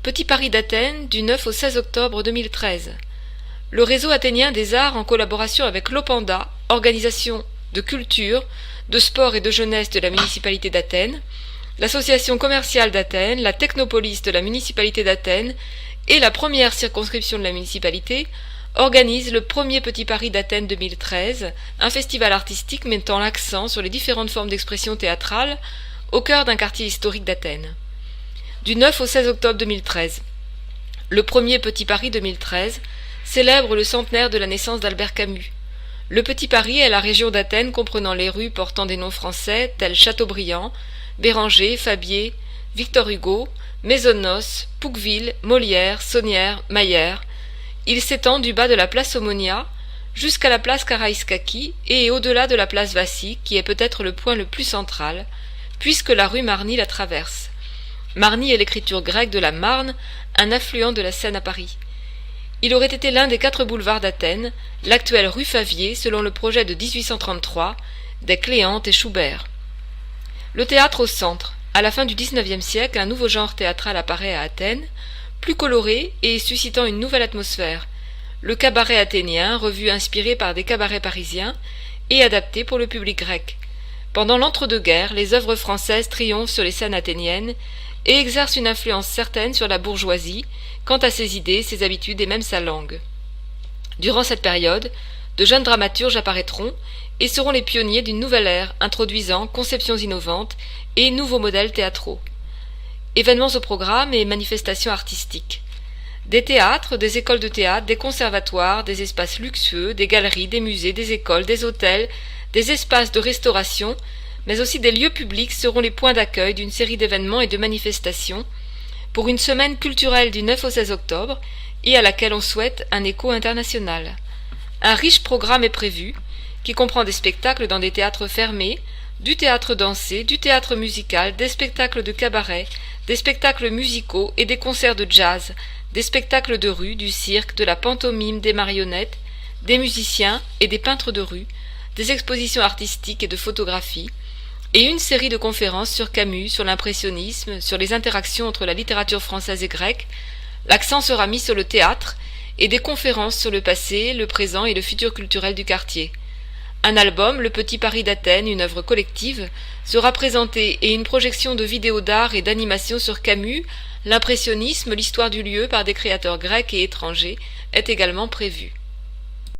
Petit Paris d'Athènes du 9 au 16 octobre 2013. Le réseau athénien des arts en collaboration avec l'Opanda, organisation de culture, de sport et de jeunesse de la municipalité d'Athènes, l'association commerciale d'Athènes, la technopolis de la municipalité d'Athènes et la première circonscription de la municipalité organisent le premier Petit Paris d'Athènes 2013, un festival artistique mettant l'accent sur les différentes formes d'expression théâtrale au cœur d'un quartier historique d'Athènes. Du 9 au 16 octobre 2013. Le premier Petit Paris 2013 célèbre le centenaire de la naissance d'Albert Camus. Le Petit Paris est la région d'Athènes comprenant les rues portant des noms français tels Chateaubriand, Béranger, Fabier, Victor Hugo, Maisonnos, Pouqueville, Molière, Saunière, Maillère. Il s'étend du bas de la place Omonia jusqu'à la place Karaïskaki et au-delà de la place Vassy, qui est peut-être le point le plus central, puisque la rue Marny la traverse. Marny est l'écriture grecque de la Marne, un affluent de la Seine à Paris. Il aurait été l'un des 4 boulevards d'Athènes, l'actuelle rue Favier selon le projet de 1833 des Cléante et Schubert. Le théâtre au centre. À la fin du XIXe siècle, un nouveau genre théâtral apparaît à Athènes, plus coloré et suscitant une nouvelle atmosphère. Le cabaret athénien, revue inspirée par des cabarets parisiens et adapté pour le public grec. Pendant l'entre-deux-guerres, les œuvres françaises triomphent sur les scènes athéniennes et exercent une influence certaine sur la bourgeoisie, quant à ses idées, ses habitudes et même sa langue. Durant cette période, de jeunes dramaturges apparaîtront et seront les pionniers d'une nouvelle ère, introduisant conceptions innovantes et nouveaux modèles théâtraux. Événements au programme et manifestations artistiques. Des théâtres, des écoles de théâtre, des conservatoires, des espaces luxueux, des galeries, des musées, des écoles, des hôtels, des espaces de restauration, mais aussi des lieux publics seront les points d'accueil d'une série d'événements et de manifestations pour une semaine culturelle du 9 au 16 octobre et à laquelle on souhaite un écho international. Un riche programme est prévu, qui comprend des spectacles dans des théâtres fermés, du théâtre dansé, du théâtre musical, des spectacles de cabaret, des spectacles musicaux et des concerts de jazz, des spectacles de rue, du cirque, de la pantomime, des marionnettes, des musiciens et des peintres de rue, des expositions artistiques et de photographie, et une série de conférences sur Camus, sur l'impressionnisme, sur les interactions entre la littérature française et grecque. L'accent sera mis sur le théâtre et des conférences sur le passé, le présent et le futur culturel du quartier. Un album, Le Petit Paris d'Athènes, une œuvre collective, sera présenté et une projection de vidéos d'art et d'animation sur Camus, l'impressionnisme, l'histoire du lieu par des créateurs grecs et étrangers est également prévue.